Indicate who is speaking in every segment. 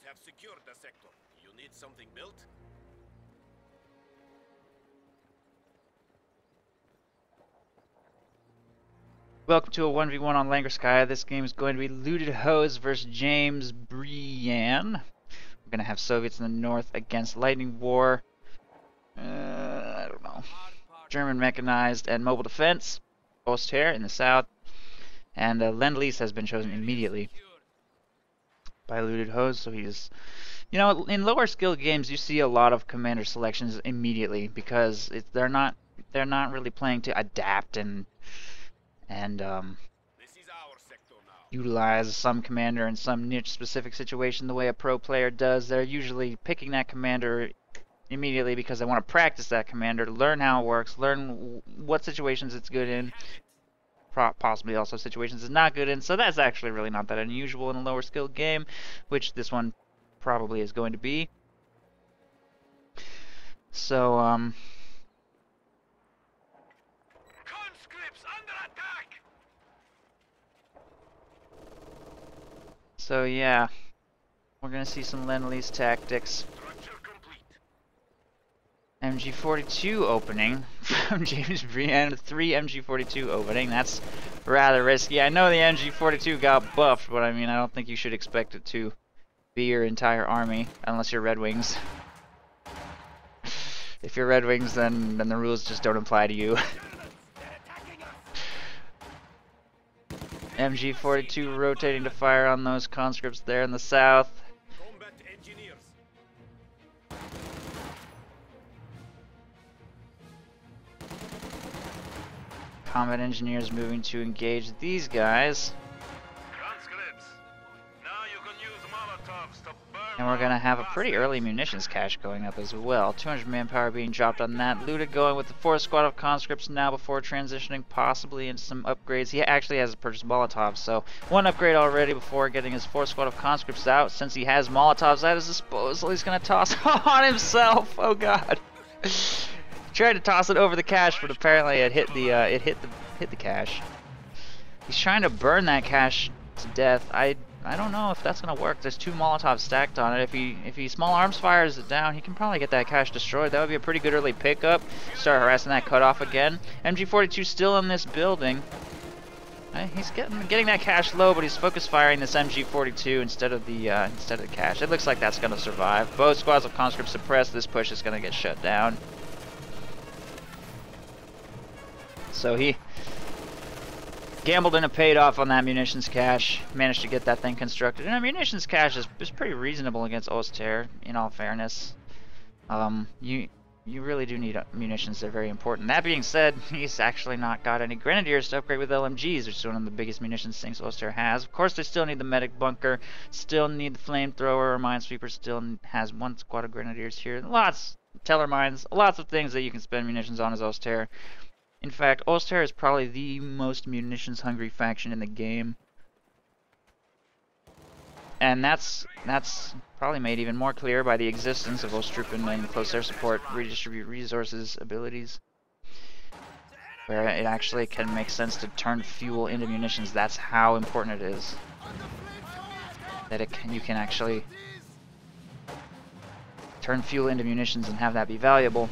Speaker 1: have secured the sector. You need something built?
Speaker 2: Welcome to a 1v1 on Langreskaya. This game is going to be Lewted Hose versus Jamesbreean. We're going to have Soviets in the north against Lightning War. I don't know. German mechanized and mobile defense. Osther in the south. And Lend-Lease has been chosen immediately by Lewted Hose. So he's, you know, in lower skill games you see a lot of commander selections immediately because they're not really playing to adapt and utilize some commander in some niche specific situation the way a pro player does. They're usually picking that commander immediately because they want to practice that commander, learn how it works, learn what situations it's good in, possibly also situations it's not good in. So that's actually really not that unusual in a lower skill game, which this one probably is going to be. So So yeah, we're gonna see some Lend-Lease tactics. MG42 opening from Jamesbreean, 3 MG42 opening. That's rather risky. I know the MG42 got buffed, but I mean, I don't think you should expect it to be your entire army, unless you're Red Wings. If you're Red Wings, then the rules just don't apply to you. MG42 rotating to fire on those conscripts there in the south. Combat engineers moving to engage these guys. And we're going to have a pretty early munitions cache going up as well. 200 manpower being dropped on that. Lewted going with the 4th squad of conscripts now before transitioning possibly into some upgrades. He actually has purchased Molotovs, so 1 upgrade already before getting his 4th squad of conscripts out. Since he has Molotovs at his disposal, he's going to toss on himself. Oh god. Tried to toss it over the cache, but apparently it hit the cache. He's trying to burn that cache to death. I don't know if that's gonna work. There's 2 Molotovs stacked on it. If he small arms fires it down, he can probably get that cache destroyed. That would be a pretty good early pickup. Start harassing that cutoff again. MG42 still in this building. He's getting that cache low, but he's focus firing this MG42 instead of the cache. It looks like that's gonna survive. Both squads of conscripts suppressed. This push is gonna get shut down. So he gambled and it paid off on that munitions cache. Managed to get that thing constructed. And a munitions cache is pretty reasonable against Osther, in all fairness. You really do need munitions. They're very important. That being said, he's actually not got any grenadiers to upgrade with LMGs, which is one of the biggest munitions things Osther has. Of course, they still need the medic bunker, still need the flamethrower or minesweeper, still has 1 squad of grenadiers here. Lots, teller mines, lots of things that you can spend munitions on as Osther. In fact, Osther is probably the most munitions-hungry faction in the game. And that's probably made even more clear by the existence of Ostrupen and close air support, redistribute resources abilities, where it actually can make sense to turn fuel into munitions. That's how important it is. That you can actually turn fuel into munitions and have that be valuable.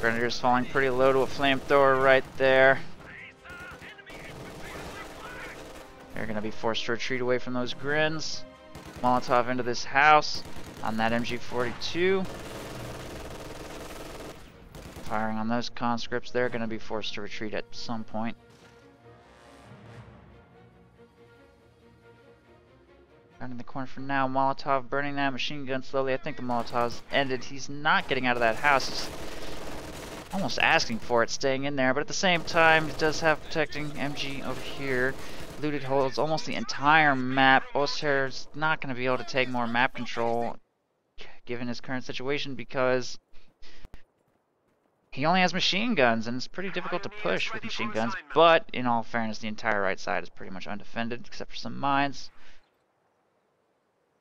Speaker 2: Grenadiers falling pretty low to a flamethrower right there. They're going to be forced to retreat away from those grins. Molotov into this house on that MG42. Firing on those conscripts. They're going to be forced to retreat at some point. Down in the corner for now. Molotov burning that machine gun slowly. I think the Molotov's ended. He's not getting out of that house. He's almost asking for it, staying in there, but at the same time, he does have protecting MG over here. Lewted holds almost the entire map. Osther's not going to be able to take more map control, given his current situation, because he only has machine guns, and it's pretty difficult to push with machine guns, but in all fairness, the entire right side is pretty much undefended, except for some mines.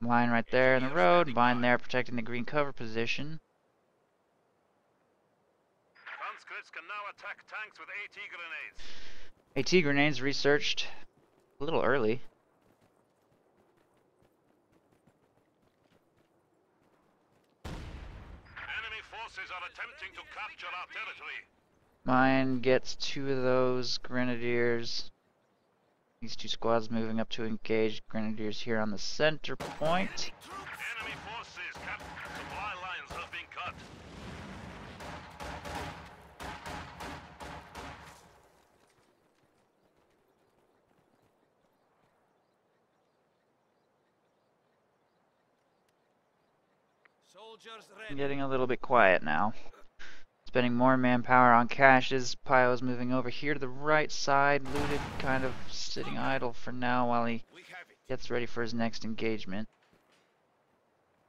Speaker 2: Mine right there in the road, mine there protecting the green cover position.
Speaker 1: Can now attack tanks with AT grenades.
Speaker 2: AT grenades researched a little early.
Speaker 1: Enemy forces are attempting to capture our territory.
Speaker 2: Mine gets 2 of those grenadiers. These 2 squads moving up to engage grenadiers here on the center point.
Speaker 1: Enemy forces supply lines have been cut. Soldiers ready.
Speaker 2: Getting a little bit quiet now. Spending more manpower on caches. Pyo's moving over here to the right side. Lewted kind of sitting idle for now while he gets ready for his next engagement.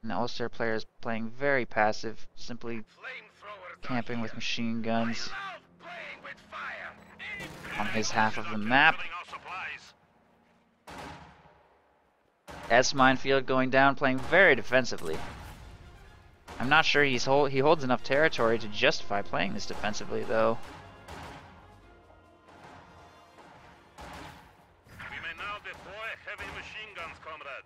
Speaker 2: And the Ulster player is playing very passive, simply camping with machine guns on his half of the map. S minefield going down, playing very defensively. I'm not sure he holds enough territory to justify playing this defensively, though.
Speaker 1: We may now deploy heavy machine guns, comrade.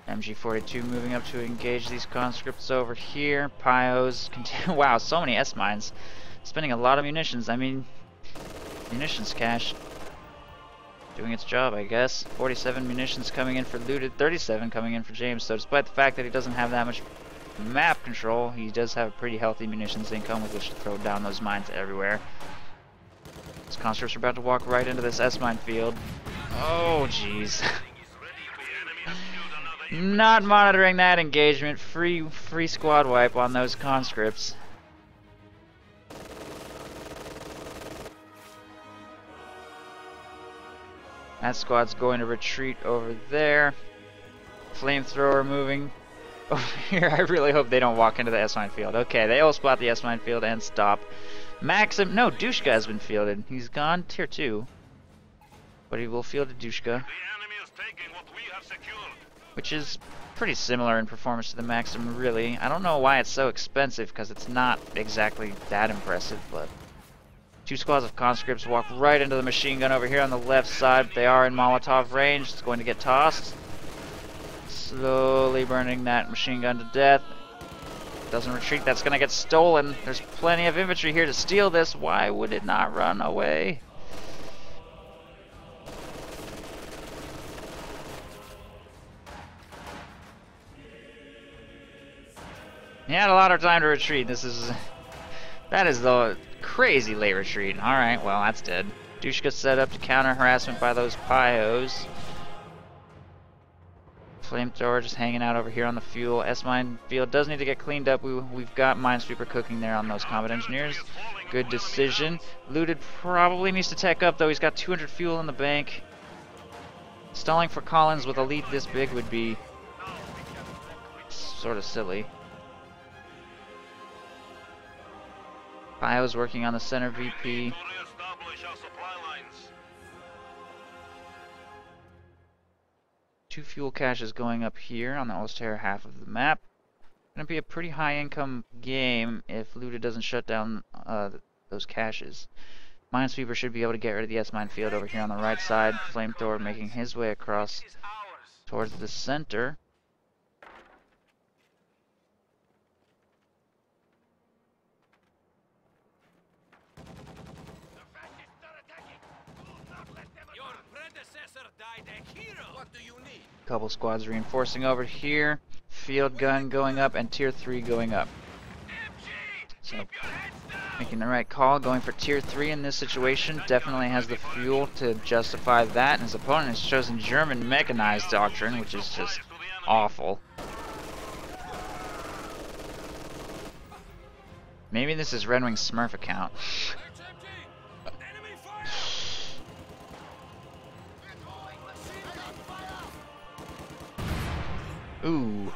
Speaker 2: MG42 moving up to engage these conscripts over here. Pyos continue. Wow, so many S mines. Spending a lot of munitions. I mean, munitions cache doing its job, I guess. 47 munitions coming in for Lewted, 37 coming in for James. So despite the fact that he doesn't have that much map control, he does have a pretty healthy munitions income with which to throw down those mines everywhere. These conscripts are about to walk right into this S mine field. Oh, jeez. Not monitoring that engagement. Free squad wipe on those conscripts. That squad's going to retreat over there. Flamethrower moving over here. I really hope they don't walk into the S-mine field. Okay, they all spot the S-mine field and stop. Maxim, no, Dushka has been fielded. He's gone tier 2. But he will field a Dushka.
Speaker 1: The enemy is taking what we have secured.
Speaker 2: Which is pretty similar in performance to the Maxim, really. I don't know why it's so expensive, because it's not exactly that impressive, but 2 squads of conscripts walk right into the machine gun over here on the left side. They are in Molotov range. It's going to get tossed. Slowly burning that machine gun to death. Doesn't retreat. That's going to get stolen. There's plenty of infantry here to steal this. Why would it not run away? He had a lot of time to retreat. That is the crazy late retreat. Alright, well, that's dead. Dushka set up to counter harassment by those Pyos. Flamethrower just hanging out over here on the fuel. S-mine field does need to get cleaned up. We've got Minesweeper cooking there on those combat engineers. Good decision. Lewted probably needs to tech up, though. He's got 200 fuel in the bank. Stalling for Collins with a lead this big would be sort of silly. Pyo's working on the center VP. 2 fuel caches going up here on the Ulster half of the map. Gonna be a pretty high income game if Lewted doesn't shut down those caches. Minesweeper should be able to get rid of the S-mine field over here on the right side. Flamethrower making his way across towards the center. Couple squads reinforcing over here. Field gun going up and tier 3 going up. So, making the right call, going for tier 3 in this situation. Definitely has the fuel to justify that. And his opponent has chosen German mechanized doctrine, which is just awful. Maybe this is Red Wing's Smurf account. Ooh,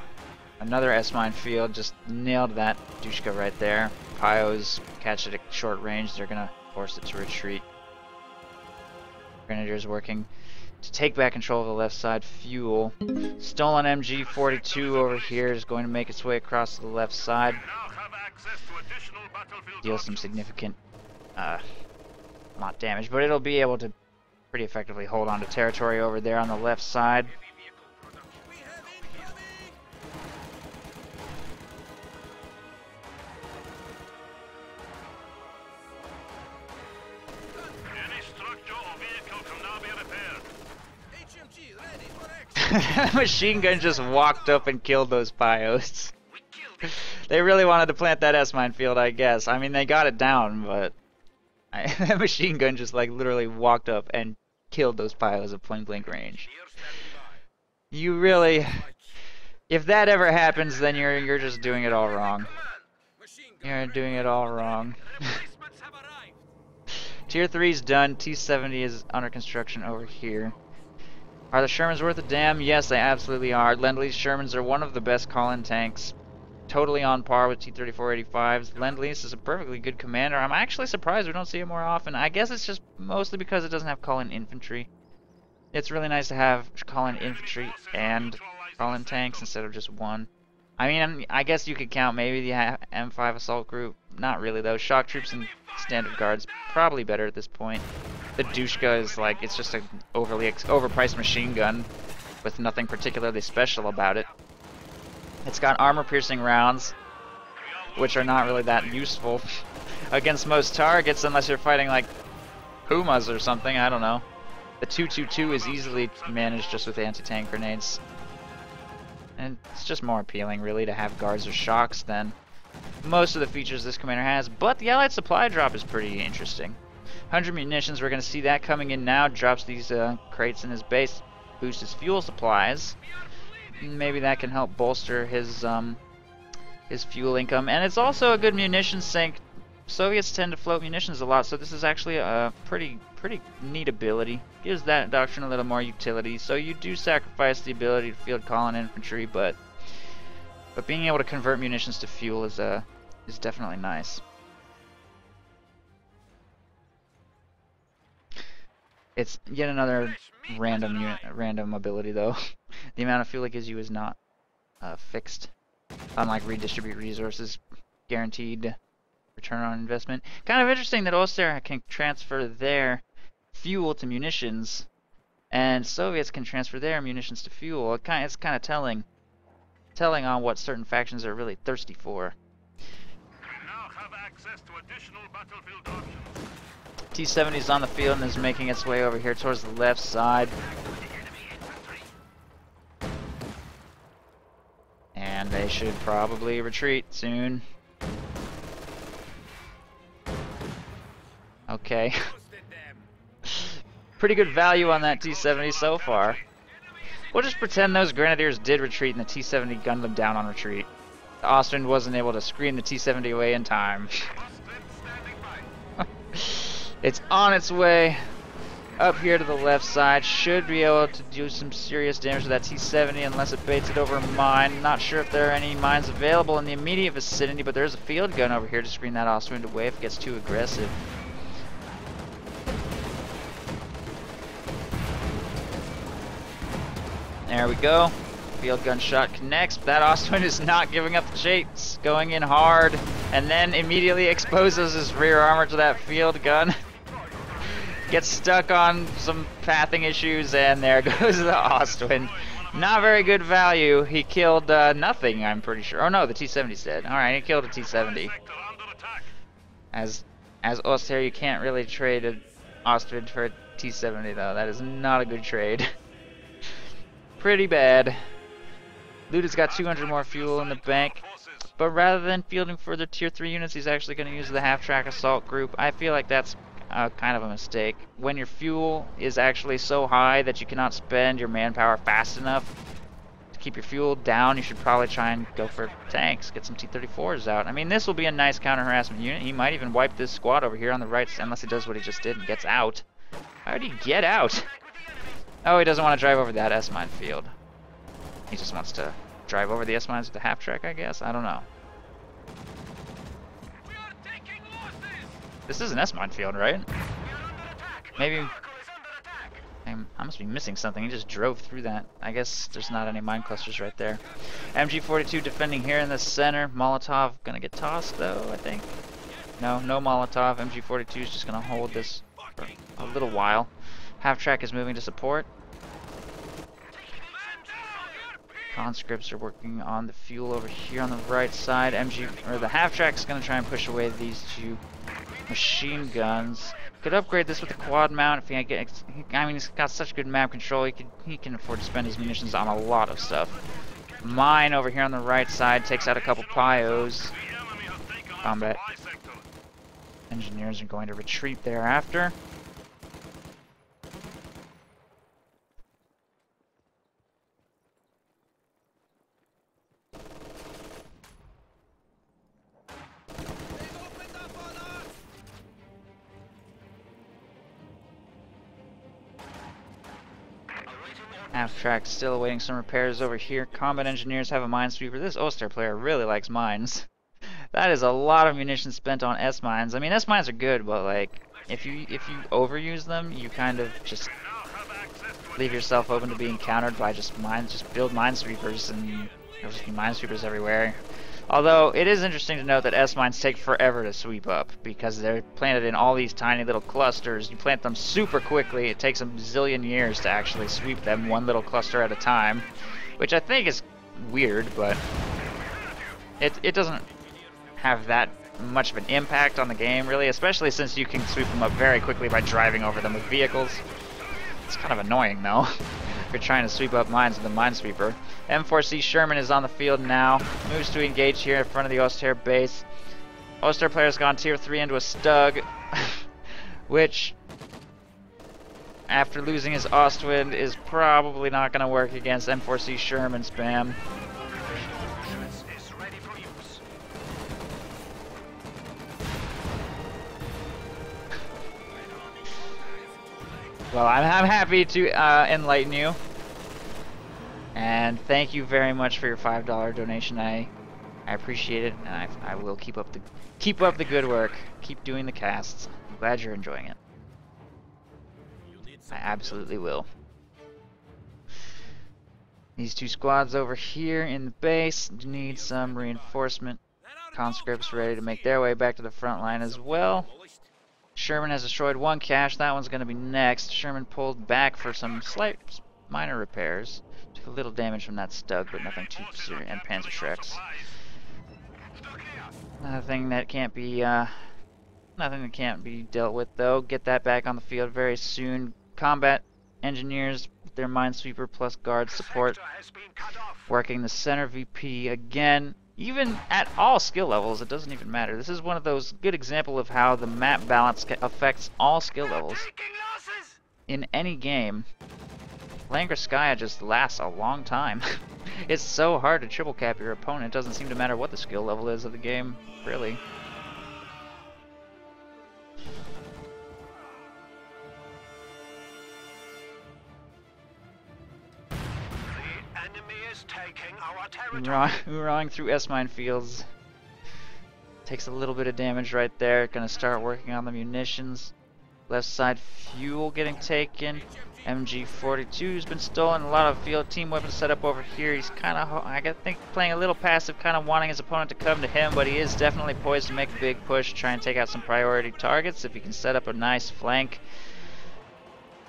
Speaker 2: another S-mine field, just nailed that Dushka right there. Pyos catch it at short range, they're gonna force it to retreat. Grenadiers working to take back control of the left side. Fuel. Stolen MG42 over here is going to make its way across to the left side. Deal some significant not damage, but it'll be able to pretty effectively hold on to territory over there on the left side. Machine gun just walked up and killed those bios. They really wanted to plant that S-mine field, I guess. I mean, they got it down, but that machine gun just like literally walked up and killed those bios at point blank range. You really, if that ever happens, then you're just doing it all wrong. You're doing it all wrong. Tier 3's done. T-70 is under construction over here. Are the Shermans worth a damn? Yes, they absolutely are. Lend-Lease Shermans are one of the best call-in tanks. Totally on par with T-3485s. Lend-Lease is a perfectly good commander. I'm actually surprised we don't see it more often. I guess it's just mostly because it doesn't have call-in infantry. It's really nice to have call-in infantry and call-in tanks instead of just one. I mean, I guess you could count maybe the M5 assault group. Not really, though. Shock troops and standard guards probably better at this point. The Dushka is like, it's just an overpriced machine gun with nothing particularly special about it. It's got armor-piercing rounds, which are not really that useful against most targets unless you're fighting like Pumas or something, I don't know. The 222 is easily managed just with anti-tank grenades. And it's just more appealing, really, to have guards or shocks than most of the features this commander has. But the Allied supply drop is pretty interesting. 100 munitions, we're going to see that coming in now. Drops these crates in his base, boosts his fuel supplies. Maybe that can help bolster his fuel income. And it's also a good munitions sink. Soviets tend to float munitions a lot, so this is actually a pretty neat ability. Gives that doctrine a little more utility. So you do sacrifice the ability to field call-in infantry, but being able to convert munitions to fuel is definitely nice. It's yet another random ability, though. The amount of fuel it gives you is not fixed. Unlike redistribute resources, guaranteed return on investment. Kind of interesting that Oster can transfer their fuel to munitions, and Soviets can transfer their munitions to fuel. It's kind of telling on what certain factions are really thirsty for.
Speaker 1: We now have access to additional battlefield options.
Speaker 2: T-70 is on the field and is making its way over here towards the left side. And they should probably retreat soon. Okay. Pretty good value on that T-70 so far. We'll just pretend those Grenadiers did retreat and the T-70 gunned them down on retreat. The Austrian wasn't able to screen the T-70 away in time. It's on its way up here to the left side. Should be able to do some serious damage to that T-70 unless it baits it over a mine. Not sure if there are any mines available in the immediate vicinity, but there's a field gun over here to screen that Austrian away if it gets too aggressive. There we go. Field gun shot connects. That Austrian is not giving up the chase, going in hard, and then immediately exposes his rear armor to that field gun. Gets stuck on some pathing issues, and there goes the Austrian. Not very good value. He killed nothing, I'm pretty sure. Oh no, the T-70's dead. Alright, he killed a T-70. As Oster, you can't really trade an Austrian for a T-70 though. That is not a good trade. Pretty bad. Lewted's got 200 more fuel in the bank, but rather than fielding further tier 3 units, he's actually going to use the half-track assault group. I feel like that's kind of a mistake. When your fuel is actually so high that you cannot spend your manpower fast enough to keep your fuel down, you should probably try and go for tanks, get some T-34s out. I mean, this will be a nice counter-harassment unit. He might even wipe this squad over here on the right, unless he does what he just did and gets out. How did he get out? Oh, he doesn't want to drive over that S-mine field. He just wants to drive over the S-mines with the half-track, I guess? I don't know. This is an S-mine field, right? Maybe I must be missing something. He just drove through that. I guess there's not any mine clusters right there. MG42 defending here in the center. Molotov gonna get tossed though, I think. No Molotov. MG42 is just gonna hold this for a little while. Half-track is moving to support. Conscripts are working on the fuel over here on the right side. The half-track's gonna try and push away these two machine guns. Could upgrade this with the quad mount if he gets. I mean, he's got such good map control. He can afford to spend his munitions on a lot of stuff. Mine over here on the right side takes out a couple pyos. Combat engineers are going to retreat thereafter. Half-track still awaiting some repairs over here. Combat engineers have a minesweeper. This Oster player really likes mines. That is a lot of munitions spent on S-mines. I mean, S-mines are good, but like, if you overuse them, you kind of just leave yourself open to being countered by just mines. Just build minesweepers, and there'll just be minesweepers everywhere. Although, it is interesting to note that S-mines take forever to sweep up, because they're planted in all these tiny little clusters. You plant them super quickly. It takes a zillion years to actually sweep them one little cluster at a time, which I think is weird, but it doesn't have that much of an impact on the game, really, especially since you can sweep them up very quickly by driving over them with vehicles. It's kind of annoying, though. If you're trying to sweep up mines with a minesweeper. M4C Sherman is on the field now. Moves to engage here in front of the Oster base. Oster player's gone tier 3 into a Stug, which, after losing his Ostwind, is probably not going to work against M4C Sherman spam. Well, I'm happy to enlighten you, and thank you very much for your $5 donation. I appreciate it, and I will keep up the good work. Keep doing the casts. I'm glad you're enjoying it. I absolutely will. These two squads over here in the base need some reinforcement. Conscripts ready to make their way back to the front line as well. Sherman has destroyed one cache. That one's going to be next. Sherman pulled back for some slight minor repairs. Took a little damage from that Stug, but nothing too serious. And Panzerschrecks. Nothing that can't be dealt with, though. Get that back on the field very soon. Combat engineers with their minesweeper plus guard support, working the center VP again. Even at all skill levels, it doesn't even matter. This is one of those good examples of how the map balance affects all skill levels in any game. Langreskaya just lasts a long time. It's so hard to triple cap your opponent. It doesn't seem to matter what the skill level is of the game, really. Hoorahing through S-mine fields. Takes a little bit of damage right there. Gonna start working on the munitions. Left side fuel getting taken. MG42's been stolen. A lot of field team weapons set up over here. He's kind of, I think, playing a little passive, kind of wanting his opponent to come to him, but he is definitely poised to make a big push, try and take out some priority targets. If he can set up a nice flank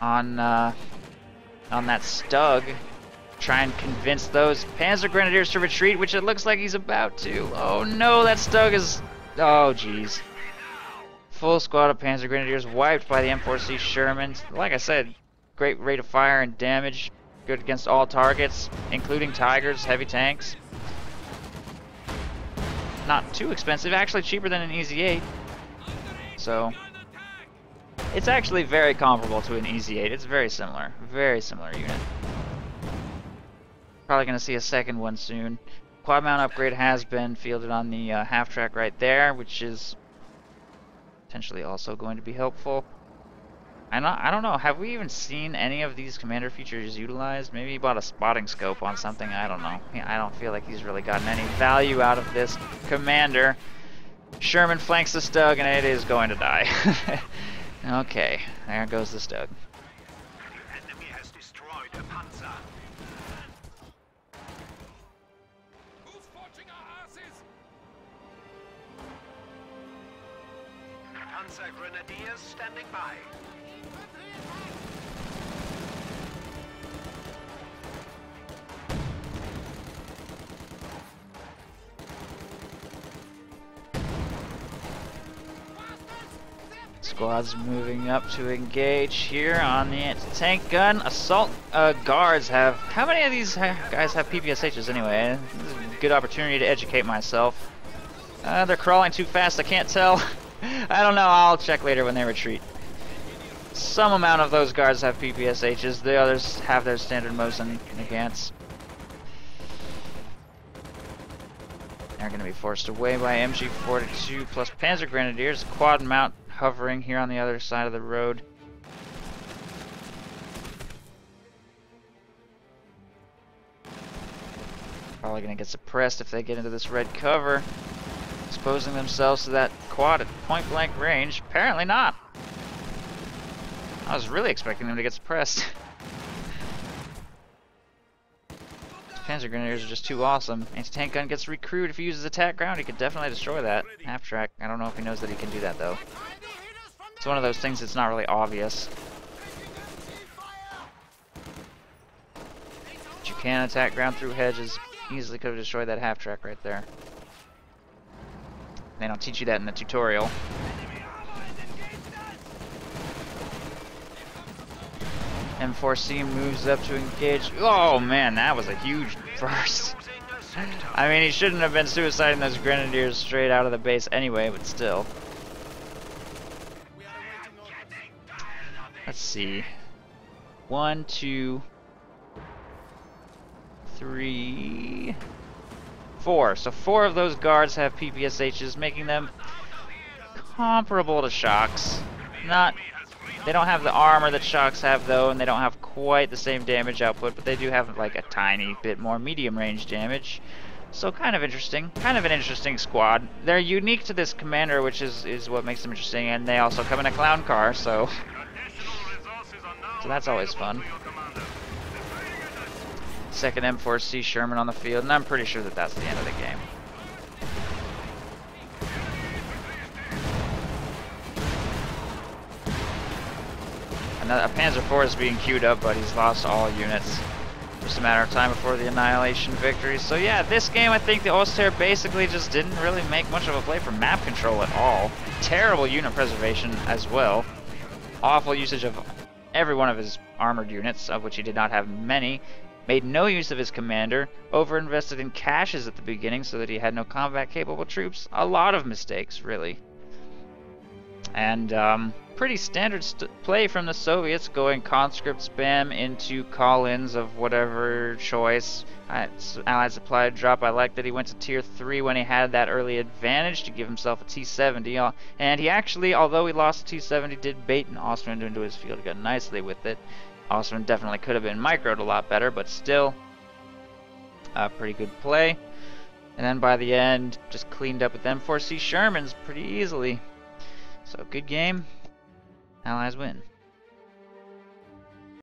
Speaker 2: on that Stug, try and convince those Panzer Grenadiers to retreat, which it looks like he's about to. Oh no, that Stug is... Oh jeez. Full squad of Panzer Grenadiers wiped by the M4C Sherman. Like I said, great rate of fire and damage. Good against all targets, including Tigers, heavy tanks. Not too expensive, actually cheaper than an Easy 8. So, it's actually very comparable to an Easy 8. It's very similar unit. Probably going to see a second one soon. Quad mount upgrade has been fielded on the half-track right there, which is potentially also going to be helpful. I don't know, have we even seen any of these commander features utilized? Maybe he bought a spotting scope on something, I don't know. I don't feel like he's really gotten any value out of this commander. Sherman flanks the Stug and it is going to die. Okay, there goes the Stug.
Speaker 3: Panzer Grenadiers standing by.
Speaker 2: Squads moving up to engage here on the anti-tank gun. Assault guards have... How many of these guys have PPSHs anyway? This is a good opportunity to educate myself. They're crawling too fast, I can't tell. I don't know, I'll check later when they retreat. Some amount of those guards have PPSHs, the others have their standard Mosin Nagants. They're going to be forced away by MG42 plus Panzer Grenadiers, quad mount hovering here on the other side of the road. Probably going to get suppressed if they get into this red cover, exposing themselves to that quad at point blank range. Apparently not. I was really expecting them to get suppressed. Panzer Grenadiers are just too awesome. Anti-tank gun gets recruited. If he uses attack ground, he could definitely destroy that. Half track. I don't know if he knows that he can do that though. It's one of those things that's not really obvious. But you can attack ground through hedges. Easily could have destroyed that half track right there. They don't teach you that in the tutorial. M4C moves up to engage. Oh man, that was a huge burst. I mean, he shouldn't have been suiciding those grenadiers straight out of the base anyway, but still. Let's see. 1, 2, 3, 4. So 4 of those guards have PPSHs, making them comparable to Shocks. They don't have the armor that Shocks have though, and they don't have quite the same damage output, but they do have like a tiny bit more medium range damage. So kind of interesting. Kind of an interesting squad. They're unique to this commander, which is what makes them interesting, and they also come in a clown car, so that's always fun. Second M4C Sherman on the field, and I'm pretty sure that that's the end of the game. A Panzer IV is being queued up, but he's lost all units. Just a matter of time before the annihilation victory. So yeah, this game I think the Oster basically just didn't really make much of a play for map control at all. Terrible unit preservation as well. Awful usage of every one of his armored units, of which he did not have many. Made no use of his commander. Overinvested in caches at the beginning so that he had no combat capable troops. A lot of mistakes, really. And pretty standard play from the Soviets, going conscript spam into call-ins of whatever choice. Allied supply drop. I like that he went to tier 3 when he had that early advantage to give himself a T-70. And he actually, although he lost the T-70, did bait an Austrian into his field gun nicely with it. Austrian definitely could have been microed a lot better, but still a pretty good play. And then by the end, just cleaned up with M4C Shermans pretty easily. So good game. Allies win.